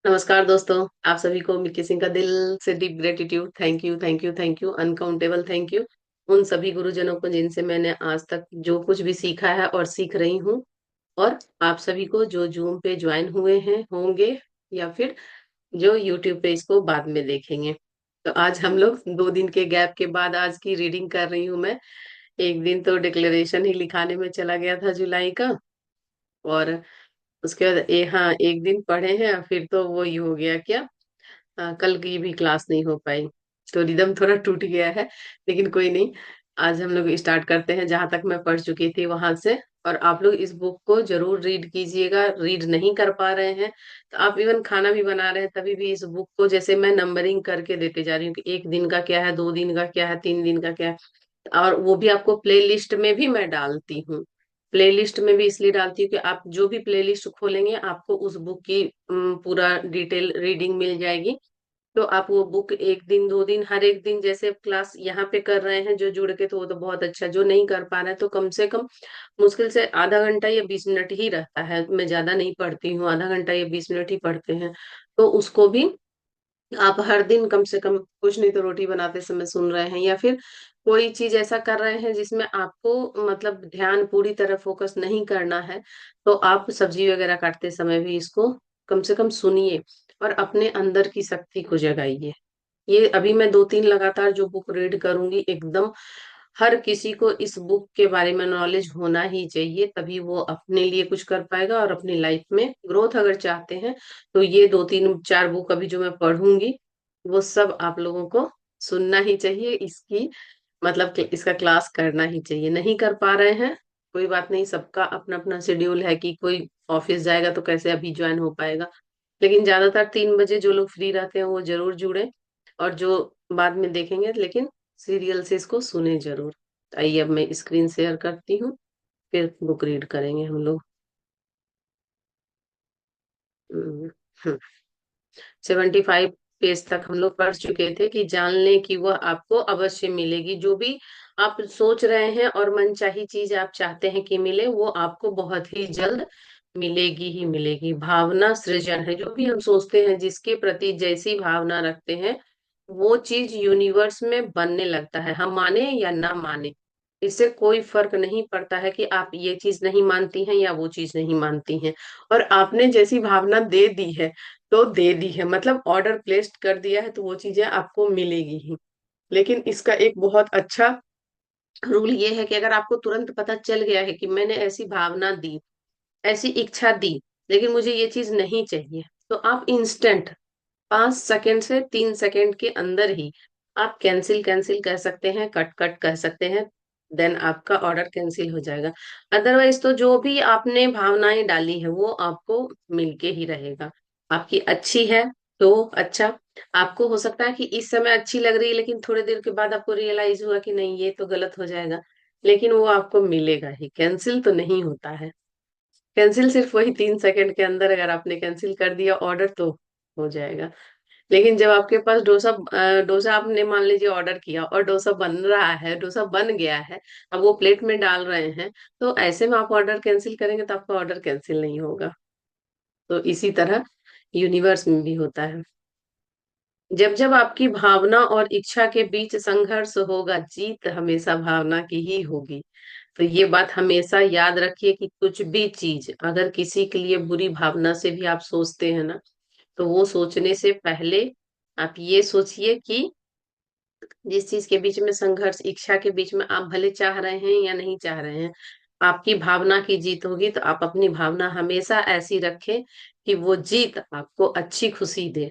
नमस्कार दोस्तों। आप सभी को मिल्की सिंह का दिल से deep gratitude. Thank you, thank you, thank you, uncountable thank you उन सभी गुरुजनों को जिनसे मैंने आज तक जो कुछ भी सीखा है और सीख रही हूँ। और आप सभी को जो जूम पे ज्वाइन हुए हैं होंगे, या फिर जो यूट्यूब पे इसको बाद में देखेंगे। तो आज हम लोग 2 दिन के गैप के बाद आज की रीडिंग कर रही हूँ मैं। एक दिन तो डिक्लेरेशन ही लिखाने में चला गया था जुलाई का, और उसके बाद हाँ, एक दिन पढ़े हैं, फिर तो वो ही हो गया क्या। कल की भी क्लास नहीं हो पाई, तो रिदम थोड़ा टूट गया है। लेकिन कोई नहीं, आज हम लोग स्टार्ट करते हैं जहां तक मैं पढ़ चुकी थी वहां से। और आप लोग इस बुक को जरूर रीड कीजिएगा। रीड नहीं कर पा रहे हैं तो आप इवन खाना भी बना रहे हैं तभी भी इस बुक को, जैसे मैं नंबरिंग करके देते जा रही हूँ कि 1 दिन का क्या है, 2 दिन का क्या है, 3 दिन का क्या है। और वो भी आपको प्ले लिस्ट में भी मैं डालती हूँ। प्ले लिस्ट में भी इसलिए डालती हूँ कि आप जो भी प्ले लिस्ट खोलेंगे आपको उस बुक की पूरा डिटेल रीडिंग मिल जाएगी। तो आप वो बुक 1 दिन 2 दिन हर एक दिन, जैसे क्लास यहाँ पे कर रहे हैं जो जुड़ के, तो वो तो बहुत अच्छा। जो नहीं कर पा रहे हैं तो कम से कम मुश्किल से आधा घंटा या 20 मिनट ही रहता है। मैं ज्यादा नहीं पढ़ती हूँ, आधा घंटा या 20 मिनट ही पढ़ते हैं। तो उसको भी आप हर दिन कम से कम, कुछ नहीं तो रोटी बनाते समय सुन रहे हैं, या फिर कोई चीज ऐसा कर रहे हैं जिसमें आपको मतलब ध्यान पूरी तरह फोकस नहीं करना है, तो आप सब्जी वगैरह काटते समय भी इसको कम से कम सुनिए और अपने अंदर की शक्ति को जगाइए। ये अभी मैं 2 3 लगातार जो बुक रीड करूंगी, एकदम हर किसी को इस बुक के बारे में नॉलेज होना ही चाहिए, तभी वो अपने लिए कुछ कर पाएगा और अपनी लाइफ में ग्रोथ अगर चाहते हैं। तो ये 2 3 4 बुक अभी जो मैं पढ़ूंगी, वो सब आप लोगों को सुनना ही चाहिए। इसकी मतलब कि इसका क्लास करना ही चाहिए। नहीं कर पा रहे हैं, कोई बात नहीं, सबका अपना अपना शेड्यूल है कि कोई ऑफिस जाएगा तो कैसे अभी ज्वाइन हो पाएगा। लेकिन ज्यादातर 3 बजे जो लोग फ्री रहते हैं वो जरूर जुड़े, और जो बाद में देखेंगे लेकिन सीरियल से इसको सुने जरूर। आइए अब मैं स्क्रीन शेयर करती हूँ, फिर बुक रीड करेंगे हम लोग। 75 पेज तक हम लोग पढ़ चुके थे कि जान लें कि वह आपको अवश्य मिलेगी। जो भी आप सोच रहे हैं और मनचाही चीज आप चाहते हैं कि मिले, वो आपको बहुत ही जल्द मिलेगी ही मिलेगी। भावना सृजन है, जो भी हम सोचते हैं, जिसके प्रति जैसी भावना रखते हैं वो चीज यूनिवर्स में बनने लगता है, हम माने या ना माने। इससे कोई फर्क नहीं पड़ता है कि आप ये चीज नहीं मानती हैं या वो चीज नहीं मानती हैं। और आपने जैसी भावना दे दी है तो दे दी है, मतलब ऑर्डर प्लेस्ड कर दिया है, तो वो चीजें आपको मिलेगी ही। लेकिन इसका एक बहुत अच्छा रूल ये है कि अगर आपको तुरंत पता चल गया है कि मैंने ऐसी भावना दी, ऐसी इच्छा दी, लेकिन मुझे ये चीज नहीं चाहिए, तो आप इंस्टेंट 5 सेकंड से 3 सेकंड के अंदर ही आप कैंसिल कैंसिल कह सकते हैं, कट कट कह सकते हैं। देन आपका ऑर्डर कैंसिल हो जाएगा। अदरवाइज तो जो भी आपने भावनाएं डाली है वो आपको मिलके ही रहेगा। आपकी अच्छी है तो अच्छा, आपको हो सकता है कि इस समय अच्छी लग रही है लेकिन थोड़ी देर के बाद आपको रियलाइज हुआ कि नहीं ये तो गलत हो जाएगा, लेकिन वो आपको मिलेगा ही, कैंसिल तो नहीं होता है। कैंसिल सिर्फ वही 3 सेकंड के अंदर, अगर आपने कैंसिल कर दिया ऑर्डर तो हो जाएगा। लेकिन जब आपके पास डोसा आपने मान लीजिए ऑर्डर किया और डोसा बन रहा है, डोसा बन गया है, अब वो प्लेट में डाल रहे हैं, तो ऐसे में आप ऑर्डर कैंसिल करेंगे तो आपका ऑर्डर कैंसिल नहीं होगा। तो इसी तरह यूनिवर्स में भी होता है। जब जब आपकी भावना और इच्छा के बीच संघर्ष होगा, जीत हमेशा भावना की ही होगी। तो ये बात हमेशा याद रखिए कि कुछ भी चीज अगर किसी के लिए बुरी भावना से भी आप सोचते हैं ना, तो वो सोचने से पहले आप ये सोचिए कि जिस चीज के बीच में संघर्ष, इच्छा के बीच में, आप भले चाह रहे हैं या नहीं चाह रहे हैं, आपकी भावना की जीत होगी। तो आप अपनी भावना हमेशा ऐसी रखें कि वो जीत आपको अच्छी खुशी दे।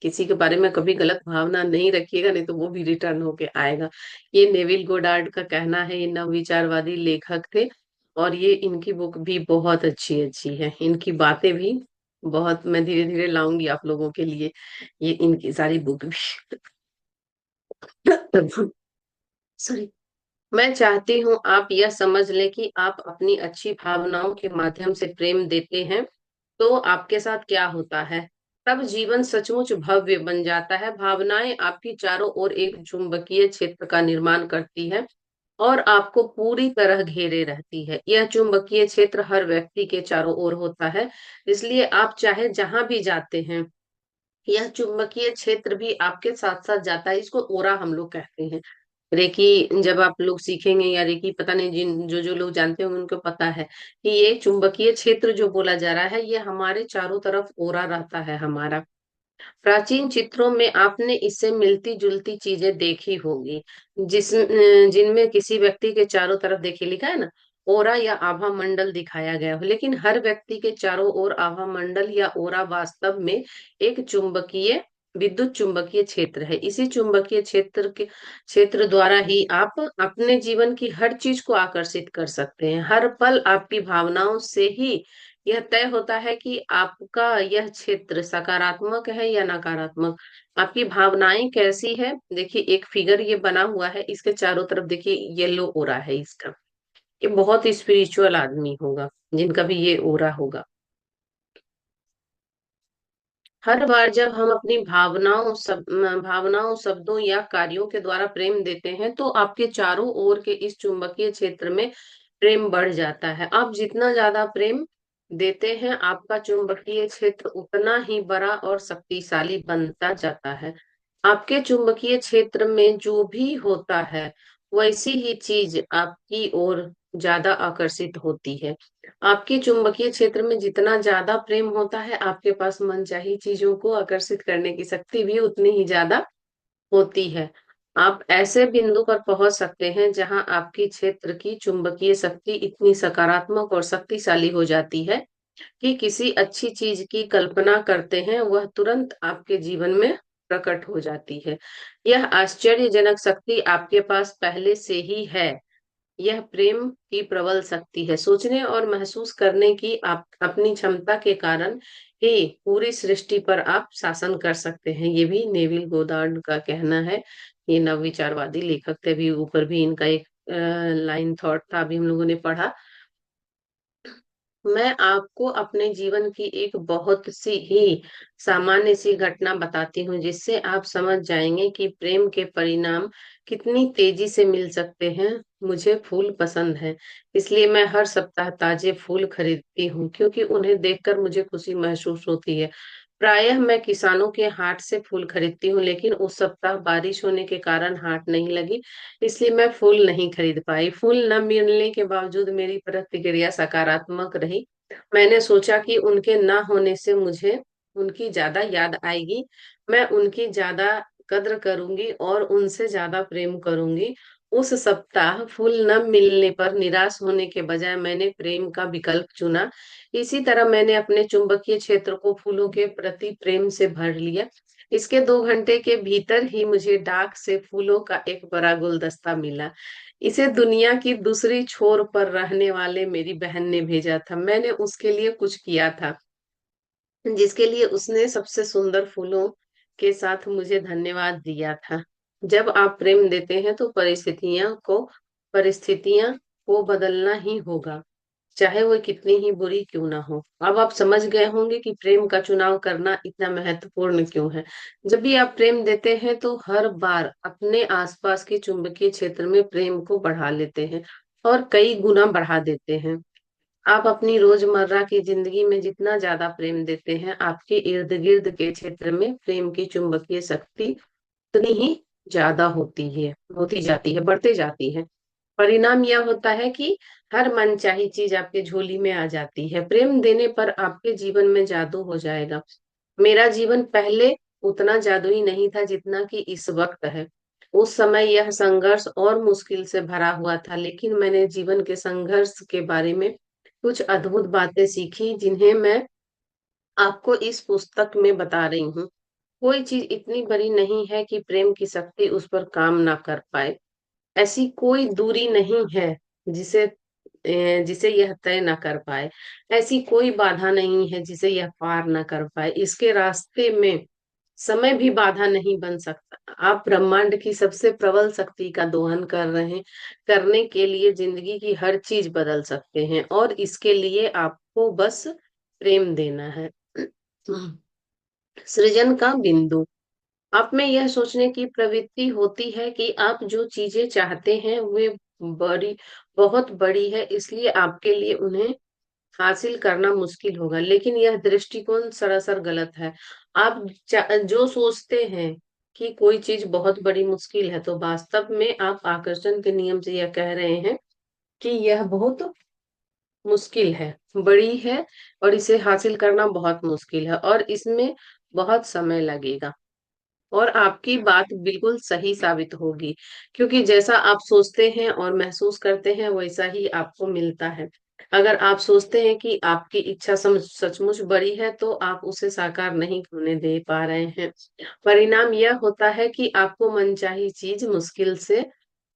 किसी के बारे में कभी गलत भावना नहीं रखिएगा, नहीं तो वो भी रिटर्न होके आएगा। ये नेविल गोडार्ड का कहना है, ये नवविचारवादी लेखक थे। और ये इनकी बुक भी बहुत अच्छी अच्छी है, इनकी बातें भी बहुत, मैं धीरे धीरे लाऊंगी आप लोगों के लिए ये इनकी सारी बुक भी। सॉरी। मैं चाहती हूँ आप यह समझ लें कि आप अपनी अच्छी भावनाओं के माध्यम से प्रेम देते हैं तो आपके साथ क्या होता है। तब जीवन सचमुच भव्य बन जाता है। भावनाएं आपकी चारों ओर एक चुंबकीय क्षेत्र का निर्माण करती है और आपको पूरी तरह घेरे रहती है। यह चुंबकीय क्षेत्र हर व्यक्ति के चारों ओर होता है, इसलिए आप चाहे जहां भी जाते हैं यह चुंबकीय क्षेत्र भी आपके साथ साथ जाता है, इसको ओरा हम लोग कहते हैं। रेकी जब आप लोग सीखेंगे, या रेकी पता नहीं, जिन जो जो लोग जानते होंगे उनको पता है कि ये चुंबकीय क्षेत्र जो बोला जा रहा है, ये हमारे चारों तरफ ओरा रहता है हमारा। प्राचीन चित्रों में आपने इससे मिलती जुलती चीजें देखी होगी, जिनमें किसी व्यक्ति के चारों तरफ, देखिए लिखा है ना, ओरा या आभा मंडल दिखाया गया हो, लेकिन हर व्यक्ति के चारों ओर आभा मंडल या ओरा वास्तव में एक चुंबकीय, विद्युत चुंबकीय क्षेत्र है। इसी चुंबकीय क्षेत्र द्वारा ही आप अपने जीवन की हर चीज को आकर्षित कर सकते हैं। हर पल आपकी भावनाओं से ही यह तय होता है कि आपका यह क्षेत्र सकारात्मक है या नकारात्मक। आपकी भावनाएं कैसी है, देखिए एक फिगर ये बना हुआ है, इसके चारों तरफ देखिए येलो ओरा है इसका। ये बहुत स्पिरिचुअल आदमी होगा जिनका भी ये ओरा होगा। हर बार जब हम अपनी भावनाओं, शब्दों या कार्यों के द्वारा प्रेम देते हैं, तो आपके चारों ओर के इस चुंबकीय क्षेत्र में प्रेम बढ़ जाता है। आप जितना ज्यादा प्रेम देते हैं, आपका चुंबकीय क्षेत्र उतना ही बड़ा और शक्तिशाली बनता जाता है। आपके चुंबकीय क्षेत्र में जो भी होता है, वैसी ही चीज आपकी ओर ज्यादा आकर्षित होती है। आपके चुंबकीय क्षेत्र में जितना ज्यादा प्रेम होता है, आपके पास मनचाही चीजों को आकर्षित करने की शक्ति भी उतनी ही ज्यादा होती है। आप ऐसे बिंदु पर पहुंच सकते हैं जहां आपकी क्षेत्र की चुंबकीय शक्ति इतनी सकारात्मक और शक्तिशाली हो जाती है कि किसी अच्छी चीज की कल्पना करते हैं, वह तुरंत आपके जीवन में प्रकट हो जाती है। यह आश्चर्यजनक शक्ति आपके पास पहले से ही है। यह प्रेम की प्रबल शक्ति है। सोचने और महसूस करने की आप अपनी क्षमता के कारण ही पूरी सृष्टि पर आप शासन कर सकते हैं। ये भी नेविल गोदार्ड का कहना है। ये नवविचारवादी लेखक थे, अभी ऊपर भी इनका एक लाइन थॉट था, अभी हम लोगों ने पढ़ा। मैं आपको अपने जीवन की एक बहुत सी ही सामान्य सी घटना बताती हूँ, जिससे आप समझ जाएंगे कि प्रेम के परिणाम कितनी तेजी से मिल सकते हैं। मुझे फूल पसंद है, इसलिए मैं हर सप्ताह ताजे फूल खरीदती हूँ, क्योंकि उन्हें देखकर मुझे खुशी महसूस होती है। प्रायः मैं किसानों के हाट से फूल खरीदती हूँ, लेकिन उस सप्ताह बारिश होने के कारण हाट नहीं लगी, इसलिए मैं फूल नहीं खरीद पाई। फूल न मिलने के बावजूद मेरी प्रतिक्रिया सकारात्मक रही। मैंने सोचा कि उनके ना होने से मुझे उनकी ज्यादा याद आएगी, मैं उनकी ज्यादा कद्र करूंगी और उनसे ज्यादा प्रेम करूंगी। उस सप्ताह फूल न मिलने पर निराश होने के बजाय मैंने प्रेम का विकल्प चुना। इसी तरह मैंने अपने चुंबकीय क्षेत्र को फूलों के प्रति प्रेम से भर लिया। इसके 2 घंटे के भीतर ही मुझे डाक से फूलों का एक बड़ा गुलदस्ता मिला। इसे दुनिया की दूसरी छोर पर रहने वाले मेरी बहन ने भेजा था। मैंने उसके लिए कुछ किया था, जिसके लिए उसने सबसे सुंदर फूलों के साथ मुझे धन्यवाद दिया था। जब आप प्रेम देते हैं तो परिस्थितियां को बदलना ही होगा, चाहे वो कितनी ही बुरी क्यों ना हो। अब आप समझ गए होंगे कि प्रेम का चुनाव करना इतना महत्वपूर्ण क्यों है। जब भी आप प्रेम देते हैं, तो हर बार अपने आसपास के चुंबकीय क्षेत्र में प्रेम को बढ़ा लेते हैं और कई गुना बढ़ा देते हैं। आप अपनी रोजमर्रा की जिंदगी में जितना ज्यादा प्रेम देते हैं, आपके इर्द गिर्द के क्षेत्र में प्रेम की चुंबकीय शक्ति उतनी ही ज्यादा होती जाती है, बढ़ते जाती है। परिणाम यह होता है कि हर मनचाही चीज आपके झोली में आ जाती है। प्रेम देने पर आपके जीवन में जादू हो जाएगा। मेरा जीवन पहले उतना जादुई नहीं था जितना कि इस वक्त है। उस समय यह संघर्ष और मुश्किल से भरा हुआ था, लेकिन मैंने जीवन के संघर्ष के बारे में कुछ अद्भुत बातें सीखी, जिन्हें मैं आपको इस पुस्तक में बता रही हूँ। कोई चीज इतनी बड़ी नहीं है कि प्रेम की शक्ति उस पर काम ना कर पाए। ऐसी कोई दूरी नहीं है जिसे जिसे यह तय न कर पाए। ऐसी कोई बाधा नहीं है जिसे यह पार न कर पाए। इसके रास्ते में समय भी बाधा नहीं बन सकता। आप ब्रह्मांड की सबसे प्रबल शक्ति का दोहन कर रहे हैं। करने के लिए जिंदगी की हर चीज बदल सकते हैं, और इसके लिए आपको बस प्रेम देना है। सृजन का बिंदु। आप में यह सोचने की प्रवृत्ति होती है कि आप जो चीजें चाहते हैं वे बड़ी बहुत बड़ी है, इसलिए आपके लिए उन्हें हासिल करना मुश्किल होगा, लेकिन यह दृष्टिकोण सरासर गलत है। आप जो सोचते हैं कि कोई चीज बहुत बड़ी मुश्किल है, तो वास्तव में आप आकर्षण के नियम से यह कह रहे हैं कि यह बहुत मुश्किल है, बड़ी है, और इसे हासिल करना बहुत मुश्किल है, और इसमें बहुत समय लगेगा। और आपकी बात बिल्कुल सही साबित होगी, क्योंकि जैसा आप सोचते हैं और महसूस करते हैं वैसा ही आपको मिलता है। अगर आप सोचते हैं कि आपकी इच्छा सचमुच बड़ी है, तो आप उसे साकार नहीं होने दे पा रहे हैं। परिणाम यह होता है कि आपको मनचाही चीज मुश्किल से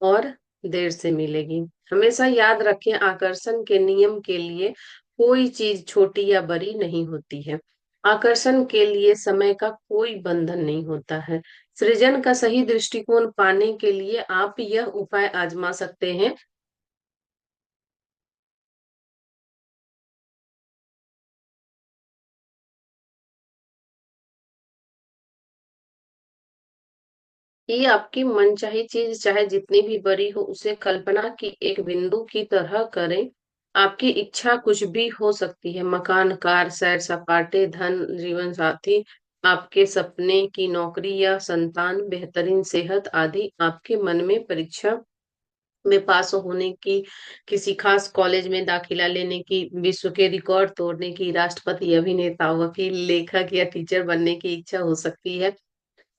और देर से मिलेगी। हमेशा याद रखें, आकर्षण के नियम के लिए कोई चीज छोटी या बड़ी नहीं होती है। आकर्षण के लिए समय का कोई बंधन नहीं होता है। सृजन का सही दृष्टिकोण पाने के लिए आप यह उपाय आजमा सकते हैं कि आपकी मनचाही चीज चाहे जितनी भी बड़ी हो, उसे कल्पना की एक बिंदु की तरह करें। आपकी इच्छा कुछ भी हो सकती है: मकान, कार, सैर सपाटे, धन, जीवन साथी, आपके सपने की नौकरी या संतान, बेहतरीन सेहत आदि। आपके मन में परीक्षा में पास होने की, किसी खास कॉलेज में दाखिला लेने की, विश्व के रिकॉर्ड तोड़ने की, राष्ट्रपति, अभिनेता, वकील, लेखक या टीचर बनने की इच्छा हो सकती है।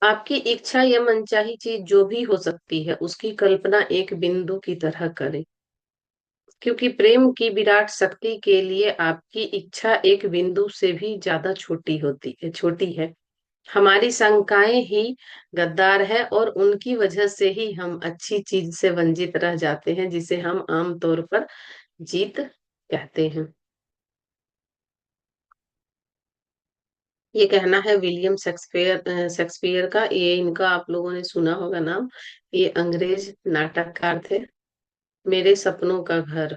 आपकी इच्छा या मनचाही चीज जो भी हो सकती है, उसकी कल्पना एक बिंदु की तरह करें, क्योंकि प्रेम की विराट शक्ति के लिए आपकी इच्छा एक बिंदु से भी ज्यादा छोटी है। हमारी शंकाएं ही गद्दार है, और उनकी वजह से ही हम अच्छी चीज से वंचित रह जाते हैं, जिसे हम आमतौर पर जीत कहते हैं। ये कहना है विलियम शेक्सपियर का। ये इनका आप लोगों ने सुना होगा नाम। ये अंग्रेज नाटककार थे। मेरे सपनों का घर।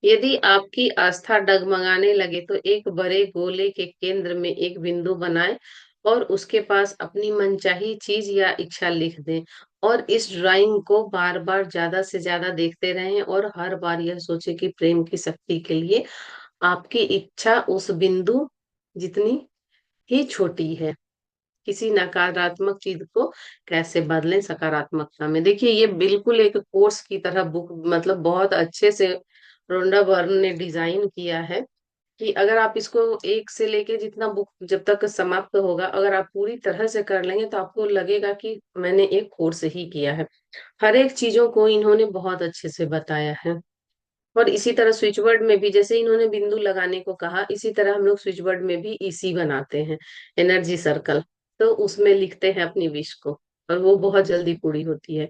यदि आपकी आस्था डगमगाने लगे, तो एक बड़े गोले के केंद्र में एक बिंदु बनाएं और उसके पास अपनी मनचाही चीज या इच्छा लिख दें, और इस ड्राइंग को बार बार ज्यादा से ज्यादा देखते रहें, और हर बार यह सोचें कि प्रेम की शक्ति के लिए आपकी इच्छा उस बिंदु जितनी ही छोटी है। किसी नकारात्मक चीज को कैसे बदलें सकारात्मकता में। देखिए, ये बिल्कुल एक कोर्स की तरह बुक, मतलब बहुत अच्छे से रोंडा बर्न ने डिजाइन किया है, कि अगर आप इसको एक से लेके जितना बुक जब तक समाप्त होगा, अगर आप पूरी तरह से कर लेंगे, तो आपको लगेगा कि मैंने एक कोर्स ही किया है। हर एक चीजों को इन्होंने बहुत अच्छे से बताया है। और इसी तरह स्विच वर्ड में भी, जैसे इन्होंने बिंदु लगाने को कहा, इसी तरह हम लोग स्विच वर्ड में भी इसी बनाते हैं, एनर्जी सर्कल। तो उसमें लिखते हैं अपनी विश को, और वो बहुत जल्दी पूरी होती है।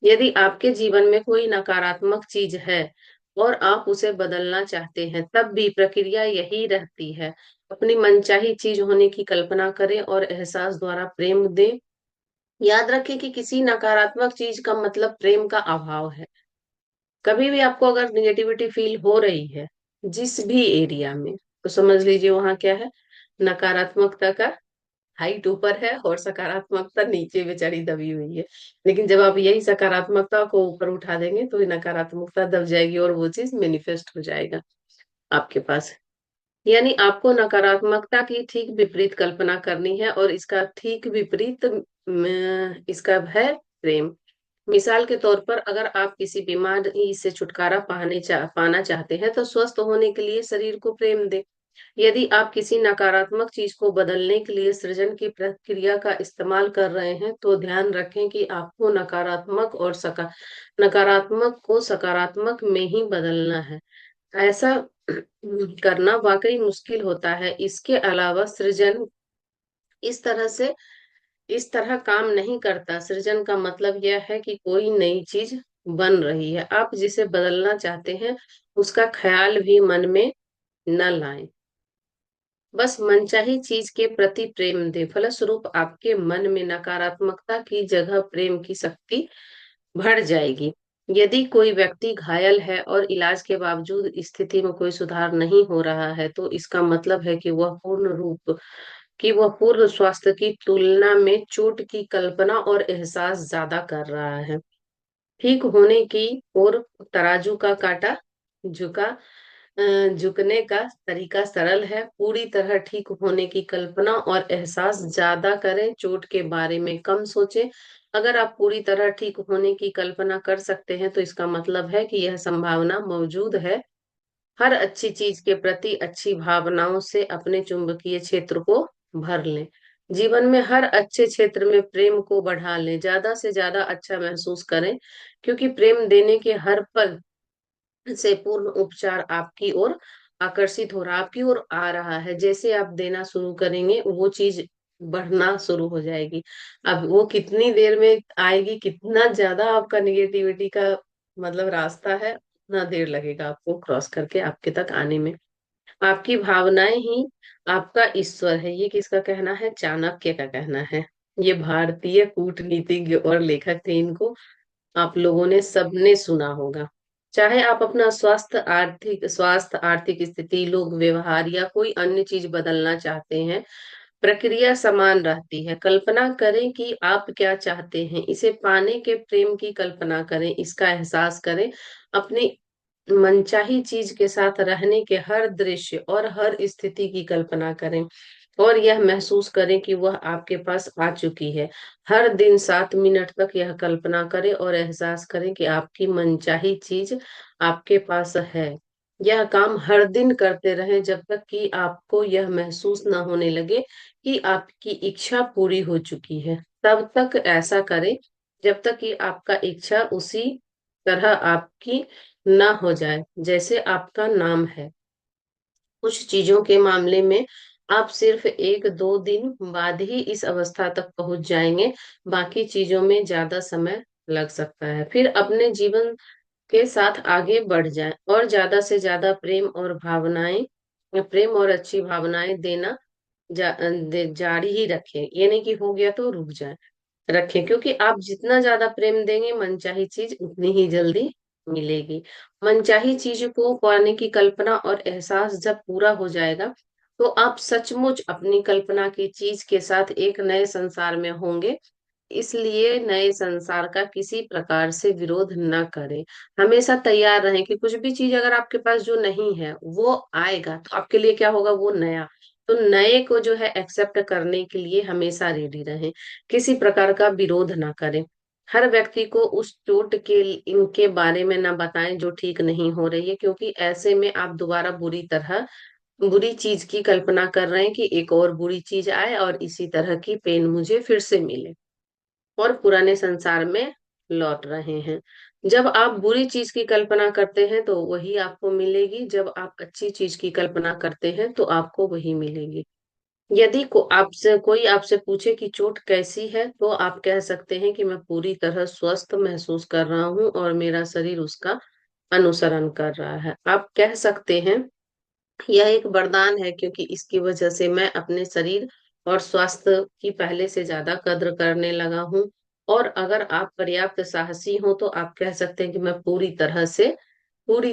यदि आपके जीवन में कोई नकारात्मक चीज है और आप उसे बदलना चाहते हैं, तब भी प्रक्रिया यही रहती है: अपनी मनचाही चीज होने की कल्पना करें और एहसास द्वारा प्रेम दें। याद रखें कि किसी नकारात्मक चीज का मतलब प्रेम का अभाव है। कभी भी आपको अगर निगेटिविटी फील हो रही है जिस भी एरिया में, तो समझ लीजिए वहां क्या है, नकारात्मकता का हाइट ऊपर है और सकारात्मकता नीचे बेचारी दबी हुई है। लेकिन जब आप यही सकारात्मकता को ऊपर उठा देंगे, तो ये नकारात्मकता दब जाएगी और वो चीज मैनिफेस्ट हो जाएगा आपके पास। यानी आपको नकारात्मकता की ठीक विपरीत कल्पना करनी है, और इसका ठीक विपरीत इसका है प्रेम। मिसाल के तौर पर, अगर आप किसी बीमारी से छुटकारा पाना चाहते हैं, तो स्वस्थ होने के लिए शरीर को प्रेम दें। यदि आप किसी नकारात्मक चीज को बदलने के लिए सृजन की प्रक्रिया का इस्तेमाल कर रहे हैं, तो ध्यान रखें कि आपको नकारात्मक को सकारात्मक में ही बदलना है। ऐसा करना वाकई मुश्किल होता है। इसके अलावा सृजन इस तरह से इस तरह काम नहीं करता। सृजन का मतलब यह है कि कोई नई चीज बन रही है। आप जिसे बदलना चाहते हैं, उसका ख्याल भी मन में न लाएं। बस मनचाही चीज के प्रति प्रेम दें। फलस्वरूप आपके मन में नकारात्मकता की जगह प्रेम की शक्ति बढ़ जाएगी। यदि कोई व्यक्ति घायल है और इलाज के बावजूद स्थिति में कोई सुधार नहीं हो रहा है, तो इसका मतलब है कि वह पूर्ण स्वास्थ्य की तुलना में चोट की कल्पना और एहसास ज्यादा कर रहा है। ठीक होने की ओर तराजू का कांटा झुका झुकने का तरीका सरल है। पूरी तरह ठीक होने की कल्पना और एहसास ज्यादा करें, चोट के बारे में कम सोचें। अगर आप पूरी तरह ठीक होने की कल्पना कर सकते हैं तो इसका मतलब है कि यह संभावना मौजूद है। हर अच्छी चीज के प्रति अच्छी भावनाओं से अपने चुंबकीय क्षेत्र को भर लें। जीवन में हर अच्छे क्षेत्र में प्रेम को बढ़ा लें, ज्यादा से ज्यादा अच्छा महसूस करें, क्योंकि प्रेम देने के हर पल से पूर्ण उपचार आपकी ओर आकर्षित हो रहा, आपकी ओर आ रहा है। जैसे आप देना शुरू करेंगे वो चीज बढ़ना शुरू हो जाएगी। अब वो कितनी देर में आएगी, कितना ज्यादा आपका निगेटिविटी का मतलब रास्ता है, उतना देर लगेगा आपको क्रॉस करके आपके तक आने में। आपकी भावनाएं ही आपका ईश्वर है, ये किसका कहना है? चाणक्य का कहना है। ये भारतीय कूटनीतिज्ञ और लेखक थे, इनको आप लोगों ने सबने सुना होगा। चाहे आप अपना स्वास्थ्य, आर्थिक स्थिति, लोग व्यवहार या कोई अन्य चीज बदलना चाहते हैं, प्रक्रिया समान रहती है। कल्पना करें कि आप क्या चाहते हैं, इसे पाने के प्रेम की कल्पना करें, इसका एहसास करें। अपनी मनचाही चीज के साथ रहने के हर दृश्य और हर स्थिति की कल्पना करें और यह महसूस करें कि वह आपके पास आ चुकी है। हर दिन 7 मिनट तक यह कल्पना करें और एहसास करें कि आपकी मनचाही चीज आपके पास है। यह काम हर दिन करते रहें जब तक कि आपको यह महसूस न होने लगे कि आपकी इच्छा पूरी हो चुकी है। तब तक ऐसा करें जब तक कि आपका इच्छा उसी तरह आपकी ना हो जाए जैसे आपका नाम है। कुछ चीजों के मामले में आप सिर्फ 1-2 दिन बाद ही इस अवस्था तक पहुंच जाएंगे, बाकी चीजों में ज्यादा समय लग सकता है। फिर अपने जीवन के साथ आगे बढ़ जाएं और ज्यादा से ज्यादा प्रेम और अच्छी भावनाएं देना जारी ही रखें। ये नहीं कि हो गया तो रुक जाए, रखें, क्योंकि आप जितना ज्यादा प्रेम देंगे मनचाही चीज उतनी ही जल्दी मिलेगी। मनचाही चीज को पाने की कल्पना और एहसास जब पूरा हो जाएगा तो आप सचमुच अपनी कल्पना की चीज के साथ एक नए संसार में होंगे। इसलिए नए संसार का किसी प्रकार से विरोध न करें। हमेशा तैयार रहें कि कुछ भी चीज अगर आपके पास जो नहीं है वो आएगा तो आपके लिए क्या होगा? वो नया। तो नए को जो है एक्सेप्ट करने के लिए हमेशा रेडी रहें, किसी प्रकार का विरोध ना करें। हर व्यक्ति को उस चोट के इनके बारे में ना बताएं जो ठीक नहीं हो रही है, क्योंकि ऐसे में आप दोबारा बुरी चीज की कल्पना कर रहे हैं कि एक और बुरी चीज आए और इसी तरह की पेन मुझे फिर से मिले और पुराने संसार में लौट रहे हैं। जब आप बुरी चीज की कल्पना करते हैं तो वही आपको मिलेगी, जब आप अच्छी चीज की कल्पना करते हैं तो आपको वही मिलेगी। यदि कोई आपसे पूछे कि चोट कैसी है तो आप कह सकते हैं कि मैं पूरी तरह स्वस्थ महसूस कर रहा हूँ और मेरा शरीर उसका अनुसरण कर रहा है। आप कह सकते हैं यह एक वरदान है, क्योंकि इसकी वजह से मैं अपने शरीर और स्वास्थ्य की पहले से ज्यादा कद्र करने लगा हूँ। और अगर आप पर्याप्त साहसी हो तो आप कह सकते हैं कि मैं पूरी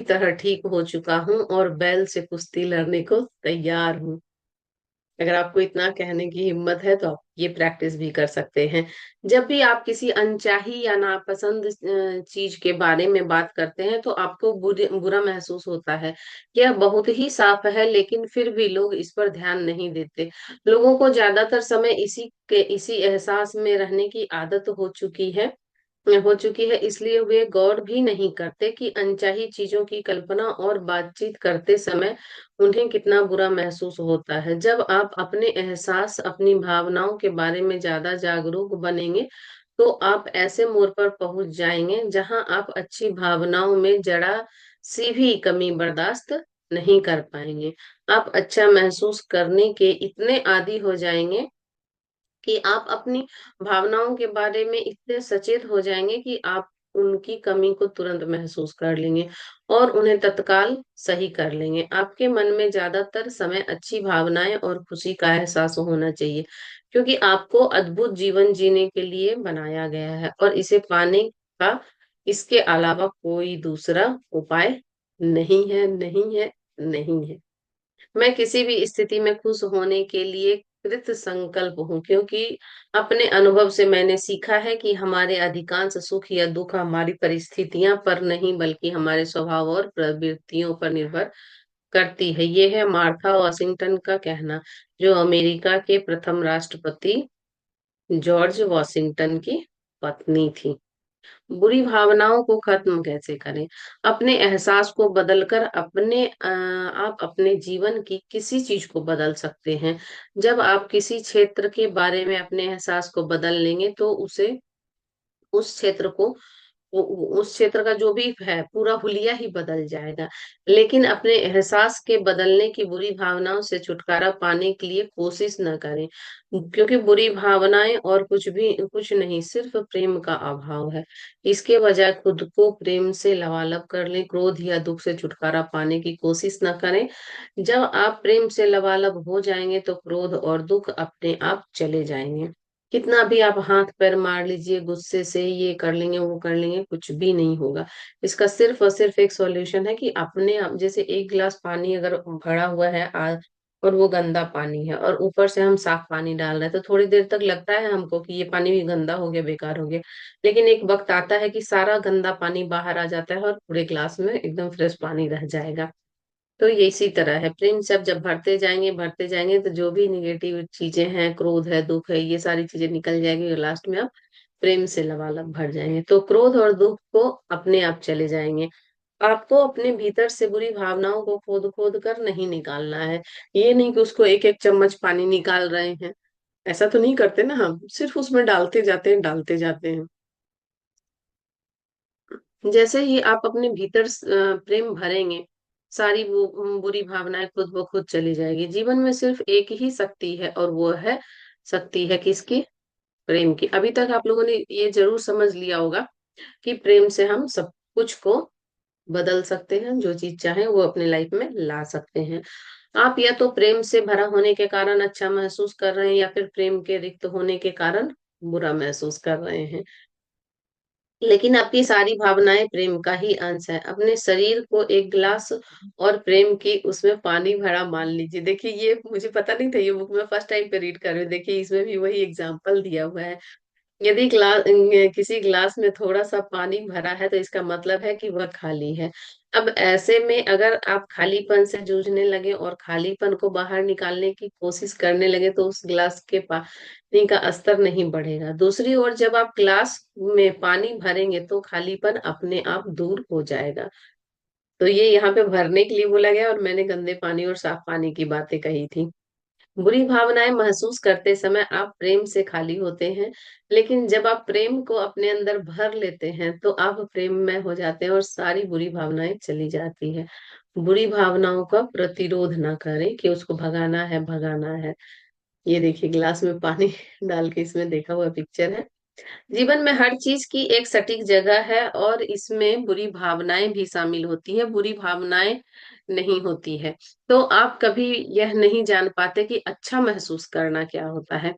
तरह ठीक हो चुका हूँ और बैल से कुश्ती लड़ने को तैयार हूँ। अगर आपको इतना कहने की हिम्मत है तो आप ये प्रैक्टिस भी कर सकते हैं। जब भी आप किसी अनचाही या नापसंद चीज के बारे में बात करते हैं तो आपको बुरा महसूस होता है। यह बहुत ही साफ है, लेकिन फिर भी लोग इस पर ध्यान नहीं देते। लोगों को ज्यादातर समय इसी एहसास में रहने की आदत हो चुकी है, इसलिए वे गौर भी नहीं करते कि अनचाही चीजों की कल्पना और बातचीत करते समय उन्हें कितना बुरा महसूस होता है। जब आप अपने एहसास, अपनी भावनाओं के बारे में ज्यादा जागरूक बनेंगे तो आप ऐसे मोड़ पर पहुंच जाएंगे जहां आप अच्छी भावनाओं में जरा सी भी कमी बर्दाश्त नहीं कर पाएंगे। आप अच्छा महसूस करने के इतने आदी हो जाएंगे कि आप अपनी भावनाओं के बारे में इतने सचेत हो जाएंगे कि आप उनकी कमी को तुरंत महसूस कर लेंगे और उन्हें तत्काल सही कर लेंगे। आपके मन में ज्यादातर समय अच्छी भावनाएं और खुशी का एहसास होना चाहिए, क्योंकि आपको अद्भुत जीवन जीने के लिए बनाया गया है और इसे पाने का इसके अलावा कोई दूसरा उपाय नहीं है, नहीं है, नहीं है। मैं किसी भी स्थिति में खुश होने के लिए कृत संकल्प हूँ, क्योंकि अपने अनुभव से मैंने सीखा है कि हमारे अधिकांश सुख या दुख हमारी परिस्थितियां पर नहीं बल्कि हमारे स्वभाव और प्रवृत्तियों पर निर्भर करती है। ये है मार्था वॉशिंगटन का कहना, जो अमेरिका के प्रथम राष्ट्रपति जॉर्ज वॉशिंगटन की पत्नी थी। बुरी भावनाओं को खत्म कैसे करें? अपने एहसास को बदलकर आप अपने जीवन की किसी चीज को बदल सकते हैं। जब आप किसी क्षेत्र के बारे में अपने एहसास को बदल लेंगे तो उस क्षेत्र को उस क्षेत्र का जो भी है पूरा हुलिया ही बदल जाएगा। लेकिन अपने एहसास के बदलने की बुरी भावनाओं से छुटकारा पाने के लिए कोशिश न करें, क्योंकि बुरी भावनाएं और कुछ नहीं, सिर्फ प्रेम का अभाव है। इसके बजाय खुद को प्रेम से लबालब कर लें। क्रोध या दुख से छुटकारा पाने की कोशिश न करें। जब आप प्रेम से लबालब हो जाएंगे तो क्रोध और दुख अपने आप चले जाएंगे। कितना भी आप हाथ पैर मार लीजिए गुस्से से, ये कर लेंगे वो कर लेंगे, कुछ भी नहीं होगा। इसका सिर्फ और सिर्फ एक सॉल्यूशन है कि अपने आप, जैसे एक गिलास पानी अगर भरा हुआ है और वो गंदा पानी है और ऊपर से हम साफ पानी डाल रहे हैं, तो थोड़ी देर तक लगता है हमको कि ये पानी भी गंदा हो गया, बेकार हो गया। लेकिन एक वक्त आता है कि सारा गंदा पानी बाहर आ जाता है और पूरे ग्लास में एकदम फ्रेश पानी रह जाएगा। तो ये इसी तरह है, प्रेम से आप जब भरते जाएंगे तो जो भी निगेटिव चीजें हैं, क्रोध है, दुख है, ये सारी चीजें निकल जाएगी और लास्ट में आप प्रेम से लबालब भर जाएंगे, तो क्रोध और दुख को अपने आप चले जाएंगे। आपको अपने भीतर से बुरी भावनाओं को खोद खोद कर नहीं निकालना है। ये नहीं कि उसको एक एक चम्मच पानी निकाल रहे हैं, ऐसा तो नहीं करते ना हम, सिर्फ उसमें डालते जाते हैं। जैसे ही आप अपने भीतर प्रेम भरेंगे, सारी वो बुरी भावनाएं खुद ब खुद चली जाएगी। जीवन में सिर्फ एक ही शक्ति है और वो है, शक्ति है किसकी? प्रेम की। अभी तक आप लोगों ने ये जरूर समझ लिया होगा कि प्रेम से हम सब कुछ को बदल सकते हैं, जो चीज चाहे वो अपने लाइफ में ला सकते हैं। आप या तो प्रेम से भरा होने के कारण अच्छा महसूस कर रहे हैं, या फिर प्रेम के रिक्त होने के कारण बुरा महसूस कर रहे हैं। लेकिन आपकी सारी भावनाएं प्रेम का ही अंश है। अपने शरीर को एक गिलास और प्रेम की उसमें पानी भरा मान लीजिए। देखिए, ये मुझे पता नहीं था, ये बुक में फर्स्ट टाइम पे रीड कर रही हूँ। देखिए, इसमें भी वही एग्जाम्पल दिया हुआ है। यदि किसी ग्लास में थोड़ा सा पानी भरा है तो इसका मतलब है कि वह खाली है। अब ऐसे में अगर आप खालीपन से जूझने लगे और खालीपन को बाहर निकालने की कोशिश करने लगे तो उस ग्लास के पानी का स्तर नहीं बढ़ेगा। दूसरी ओर जब आप ग्लास में पानी भरेंगे तो खालीपन अपने आप दूर हो जाएगा। तो ये यहाँ पे भरने के लिए बोला गया, और मैंने गंदे पानी और साफ पानी की बातें कही थी। बुरी भावनाएं महसूस करते समय आप प्रेम से खाली होते हैं, लेकिन जब आप प्रेम को अपने अंदर भर लेते हैं तो आप प्रेम में हो जाते हैं और सारी बुरी भावनाएं चली जाती है। बुरी भावनाओं का प्रतिरोध ना करें कि उसको भगाना है। ये देखिए, गिलास में पानी डाल के इसमें देखा हुआ पिक्चर है। जीवन में हर चीज की एक सटीक जगह है और इसमें बुरी भावनाएं भी शामिल होती है, बुरी भावनाएं नहीं होती है। तो आप कभी यह नहीं जान पाते कि अच्छा महसूस करना क्या होता है।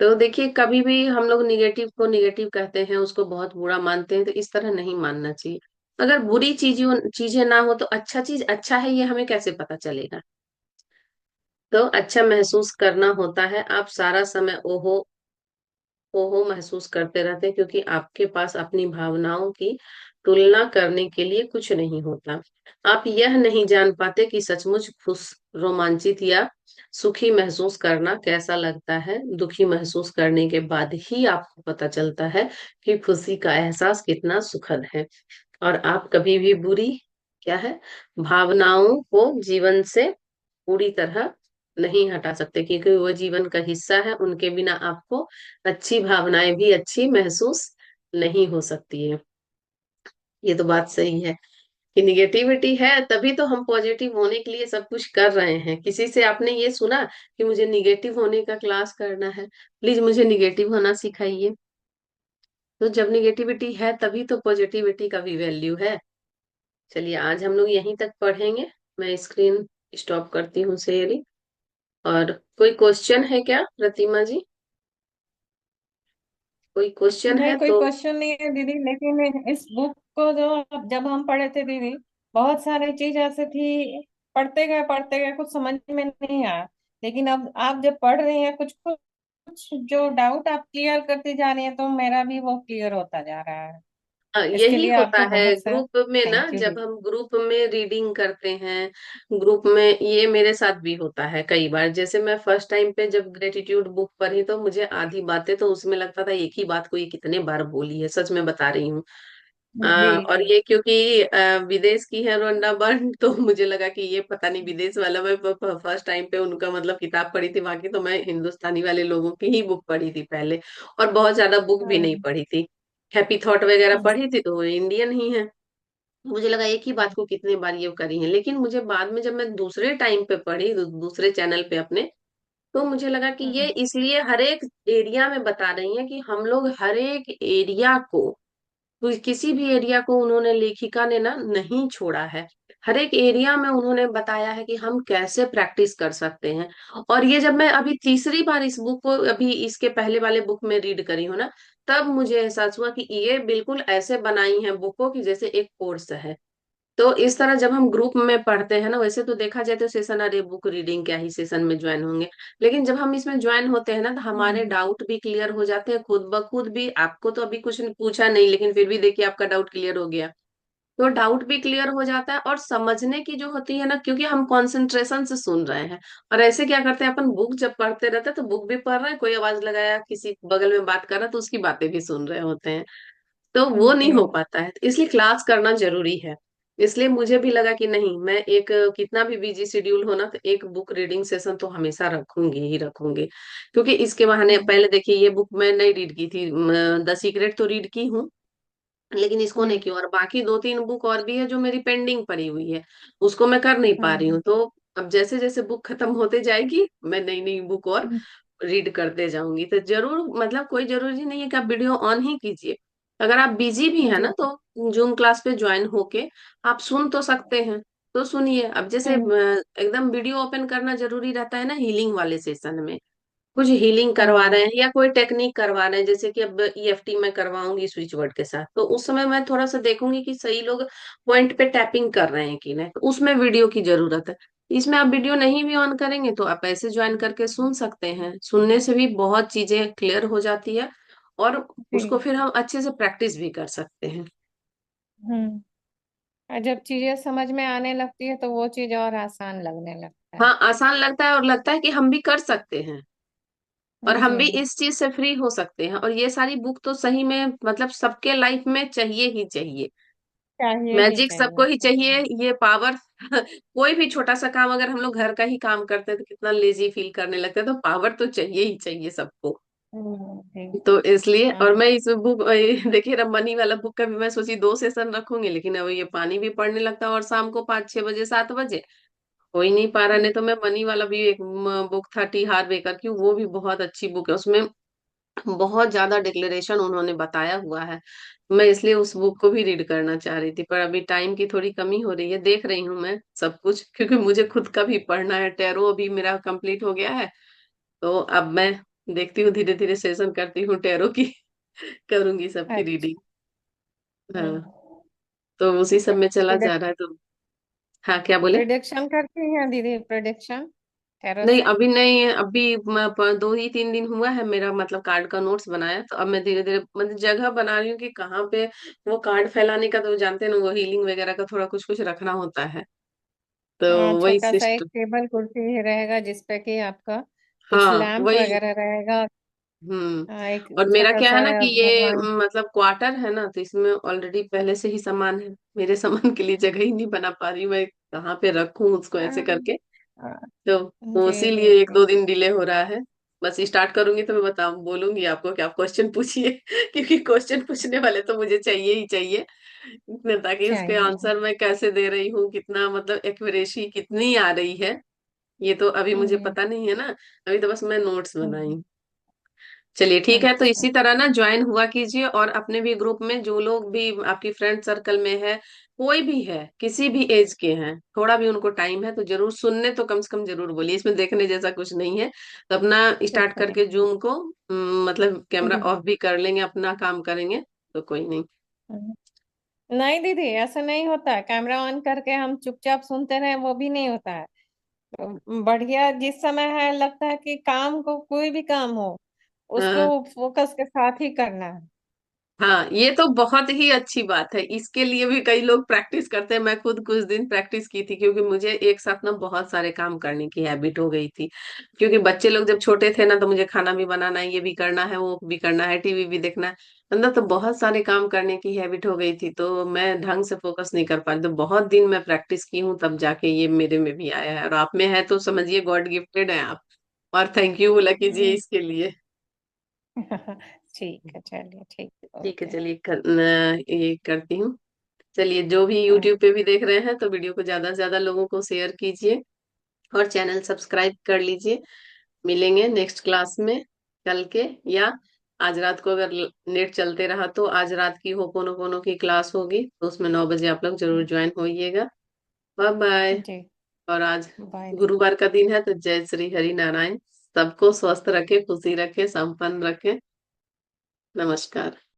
तो देखिए, कभी भी हम लोग निगेटिव को निगेटिव कहते हैं, उसको बहुत बुरा मानते हैं, तो इस तरह नहीं मानना चाहिए। अगर बुरी चीजें चीजें ना हो तो अच्छा चीज अच्छा है ये हमें कैसे पता चलेगा? तो अच्छा महसूस करना होता है, आप सारा समय ओहो ओहो महसूस करते रहते हैं, क्योंकि आपके पास अपनी भावनाओं की तुलना करने के लिए कुछ नहीं होता। आप यह नहीं जान पाते कि सचमुच खुश, रोमांचित या सुखी महसूस करना कैसा लगता है। दुखी महसूस करने के बाद ही आपको पता चलता है कि खुशी का एहसास कितना सुखद है। और आप कभी भी बुरी, क्या है, भावनाओं को जीवन से पूरी तरह नहीं हटा सकते, क्योंकि वो जीवन का हिस्सा है। उनके बिना आपको अच्छी भावनाएं भी अच्छी महसूस नहीं हो सकती है। ये तो बात सही है कि निगेटिविटी है तभी तो हम पॉजिटिव होने के लिए सब कुछ कर रहे हैं। किसी से आपने ये सुना कि मुझे निगेटिव होने का क्लास करना है, प्लीज मुझे निगेटिव होना सिखाइए? तो जब निगेटिविटी है तभी तो पॉजिटिविटी का भी वैल्यू है। चलिए, आज हम लोग यहीं तक पढ़ेंगे। मैं स्क्रीन स्टॉप करती हूँ शेयरिंग। और कोई क्वेश्चन है क्या प्रतिमा जी? कोई क्वेश्चन नहीं, है कोई तो? क्वेश्चन नहीं है दीदी, लेकिन इस बुक को जो जब हम पढ़े थे दीदी, बहुत सारी चीज ऐसे थी, पढ़ते गए कुछ समझ में नहीं आया। लेकिन अब आप जब पढ़ रही हैं, कुछ कुछ जो डाउट आप क्लियर करती जा रही हैं, तो मेरा भी वो क्लियर होता जा रहा है। इसके यही लिए होता आपका है बहुत सारा ग्रुप में ना, थैंक यू जब दीदी। हम ग्रुप में रीडिंग करते हैं, ग्रुप में, ये मेरे साथ भी होता है कई बार। जैसे मैं फर्स्ट टाइम पे जब ग्रेटिट्यूड बुक पढ़ी तो मुझे आधी बातें तो उसमें लगता था एक ही बात को ये कितने बार बोली है, सच में बता रही हूँ। जी और जी। ये क्योंकि विदेश की है रोंडा बर्न, तो मुझे लगा कि ये पता नहीं विदेश वाला। मैं फर्स्ट टाइम पे उनका मतलब किताब पढ़ी थी वहां की, तो मैं हिंदुस्तानी वाले लोगों की ही बुक पढ़ी थी पहले, और बहुत ज्यादा बुक भी नहीं हम्म पढ़ी थी। हैप्पी थॉट वगैरह हम्म पढ़ी थी तो वो इंडियन ही है। मुझे लगा एक ही बात को कितने बार ये करी है, लेकिन मुझे बाद में जब मैं दूसरे टाइम पे पढ़ी, दूसरे चैनल पे अपने, तो मुझे लगा कि ये हम्म इसलिए हर एक एरिया में बता रही है कि हम लोग हर एक एरिया को, तो किसी भी एरिया को उन्होंने, लेखिका ने ना नहीं छोड़ा है। हर एक एरिया में उन्होंने बताया है कि हम कैसे प्रैक्टिस कर सकते हैं। और ये जब मैं अभी तीसरी बार इस बुक को, अभी इसके पहले वाले बुक में रीड करी हूँ ना, तब मुझे एहसास हुआ कि ये बिल्कुल ऐसे बनाई है बुक को कि जैसे एक कोर्स है। तो इस तरह जब हम ग्रुप में पढ़ते हैं ना, वैसे तो देखा जाए तो सेशन, अरे बुक रीडिंग क्या ही सेशन में ज्वाइन होंगे, लेकिन जब हम इसमें ज्वाइन होते हैं ना तो हमारे हम्म डाउट भी क्लियर हो जाते हैं खुद ब खुद भी। आपको तो अभी कुछ पूछा नहीं, लेकिन फिर भी देखिए आपका डाउट क्लियर हो गया। तो डाउट भी क्लियर हो जाता है, और समझने की जो होती है ना, क्योंकि हम कंसंट्रेशन से सुन रहे हैं। और ऐसे क्या करते हैं अपन, बुक जब पढ़ते रहते हैं तो बुक भी पढ़ रहे हैं, कोई आवाज लगाया, किसी बगल में बात कर रहा है तो उसकी बातें भी सुन रहे होते हैं, तो वो नहीं हो जी। पाता है। तो इसलिए क्लास करना जरूरी है। इसलिए मुझे भी लगा कि नहीं, मैं एक, कितना भी बिजी शेड्यूल हो ना, तो एक बुक रीडिंग सेशन तो हमेशा रखूंगी ही रखूंगी। क्योंकि इसके बहाने, हम्म पहले देखिए ये बुक मैं नहीं रीड की थी, द सीक्रेट तो रीड की हूँ, लेकिन इसको नहीं हम्म की। और बाकी दो तीन बुक और भी है जो मेरी पेंडिंग पड़ी हुई है, उसको मैं कर नहीं पा रही हम्म हूँ। तो अब जैसे जैसे बुक खत्म होते जाएगी, मैं नई नई बुक और हम्म रीड करते जाऊंगी। तो जरूर, मतलब कोई जरूरी नहीं है कि आप वीडियो ऑन ही कीजिए। अगर आप बिजी भी है जी। ना, तो जूम क्लास पे ज्वाइन होके आप सुन तो सकते हैं, तो सुनिए। अब जैसे हम्म एकदम वीडियो ओपन करना जरूरी रहता है ना हीलिंग वाले सेशन में, कुछ हीलिंग करवा रहे हाँ हैं या कोई टेक्निक करवा रहे हैं, जैसे कि अब ईएफटी में करवाऊंगी स्विच वर्ड के साथ, तो उस समय मैं थोड़ा सा देखूंगी कि सही लोग पॉइंट पे टैपिंग कर रहे हैं कि नहीं, तो उसमें वीडियो की जरूरत है। इसमें आप वीडियो नहीं भी ऑन करेंगे तो आप ऐसे ज्वाइन करके सुन सकते हैं, सुनने से भी बहुत चीजें क्लियर हो जाती है, और उसको जी। फिर हम अच्छे से प्रैक्टिस भी कर सकते हैं। हम्म और जब चीजें समझ में आने लगती है तो वो चीज और आसान लगने लगता है। हाँ, आसान लगता है, और लगता है कि हम भी कर सकते हैं, और हम जी। भी इस चीज से फ्री हो सकते हैं। और ये सारी बुक तो सही में मतलब सबके लाइफ में चाहिए ही चाहिए। चाहिए ही मैजिक सबको चाहिए ही सच चाहिए, में। ये पावर। कोई भी छोटा सा काम अगर हम लोग घर का ही काम करते हैं तो कितना लेजी फील करने लगते हैं, तो पावर तो चाहिए ही चाहिए सबको। जी। तो इसलिए, और हाँ। मैं इस बुक, देखिए रमनी वाला बुक का भी मैं सोची 2 सेशन रखूंगी, लेकिन अब ये पानी भी पड़ने लगता है, और शाम को 5-6 बजे 7 बजे हो ही नहीं पा रहा। नहीं तो मैं मनी वाला भी, एक बुक था टी हार बेकर की, वो भी बहुत अच्छी बुक है, उसमें बहुत ज्यादा डिक्लेरेशन उन्होंने बताया हुआ है। मैं इसलिए उस बुक को भी रीड करना चाह रही थी, पर अभी टाइम की थोड़ी कमी हो रही है। देख रही हूँ मैं सब कुछ, क्योंकि मुझे खुद का भी पढ़ना है। टैरो अभी मेरा कंप्लीट हो गया है, तो अब मैं देखती हूँ, धीरे धीरे सेशन करती हूँ टैरो की। करूंगी सबकी रीडिंग। अच्छा। हाँ, तो उसी सब में चला जा रहा है। तो हाँ, क्या बोले? प्रिडिक्शन करती हैं दीदी, प्रिडिक्शन टैरो नहीं, से? अभी नहीं है। अभी 2 ही 3 दिन हुआ है मेरा, मतलब कार्ड का नोट्स बनाया, तो अब मैं धीरे धीरे मतलब जगह बना रही हूँ कि कहाँ पे वो कार्ड फैलाने का, तो जानते हैं ना, वो हीलिंग वगैरह का थोड़ा कुछ कुछ रखना होता है, तो वही छोटा सा एक सिस्टम। टेबल कुर्सी ही रहेगा जिसपे कि आपका कुछ हाँ, लैंप वही। वगैरह रहेगा। हम्म। एक और मेरा छोटा क्या सा है ना कि ये भगवान। मतलब क्वार्टर है ना, तो इसमें ऑलरेडी पहले से ही सामान है। मेरे सामान के लिए जगह ही नहीं बना पा रही हूँ मैं, कहाँ पे रखूं उसको आ, ऐसे करके। आ, तो जी जी इसीलिए एक जी। दो दिन डिले हो रहा है। बस स्टार्ट करूंगी तो मैं बताऊं, बोलूंगी आपको कि आप क्वेश्चन पूछिए। क्योंकि क्वेश्चन पूछने वाले तो मुझे चाहिए ही चाहिए, ताकि उसके चाहिए। आंसर मैं कैसे दे रही हूँ, कितना मतलब एक्यूरेसी कितनी आ रही है, ये तो अभी मुझे जी। पता नहीं है ना। अभी तो बस मैं नोट्स बनाई हम्म, हूँ। चलिए ठीक है, तो अच्छा। इसी तरह ना ज्वाइन हुआ कीजिए, और अपने भी ग्रुप में जो लोग भी आपकी फ्रेंड सर्कल में है, कोई भी है, किसी भी एज के हैं, थोड़ा भी उनको टाइम है तो जरूर सुनने तो कम से कम जरूर बोलिए। इसमें देखने जैसा कुछ नहीं है। तो अपना स्टार्ट कुछ करके नहीं। जूम को, मतलब कैमरा हम्म, ऑफ भी कर लेंगे, अपना काम करेंगे, तो कोई नहीं। हम्म। नहीं दीदी, ऐसा नहीं होता है, कैमरा ऑन करके हम चुपचाप सुनते रहे वो भी नहीं होता है। बढ़िया जिस समय है लगता है कि काम को, कोई भी काम हो, उसको हाँ, फोकस के साथ ही करना है। हाँ, ये तो बहुत ही अच्छी बात है। इसके लिए भी कई लोग प्रैक्टिस करते हैं। मैं खुद कुछ दिन प्रैक्टिस की थी, क्योंकि मुझे एक साथ ना बहुत सारे काम करने की हैबिट हो गई थी। क्योंकि बच्चे लोग जब छोटे थे ना, तो मुझे खाना भी बनाना है, ये भी करना है, वो भी करना है, टीवी भी देखना है, मतलब तो बहुत सारे काम करने की हैबिट हो गई थी, तो मैं ढंग से फोकस नहीं कर पाती। तो बहुत दिन मैं प्रैक्टिस की हूँ, तब जाके ये मेरे में भी आया है। और आप में है तो समझिए गॉड गिफ्टेड है आप। और थैंक यू लकी जी हम्म। इसके लिए। ठीक है, चलिए, ठीक, ठीक है, ओके। चलिए ये करती हूँ। चलिए, जो भी हम्म। यूट्यूब पे भी देख रहे हैं तो वीडियो को ज्यादा से ज्यादा लोगों को शेयर कीजिए, और चैनल सब्सक्राइब कर लीजिए। मिलेंगे नेक्स्ट क्लास में कल के, या आज रात को अगर नेट चलते रहा तो आज रात की होपोनोपोनो की क्लास होगी, तो उसमें 9 बजे आप लोग जरूर ज्वाइन होइएगा। Bye bye. जी। और आज बाय। गुरुवार का दिन है, तो जय श्री हरि नारायण। सबको स्वस्थ रखे, खुशी रखे, संपन्न रखे। नमस्कार।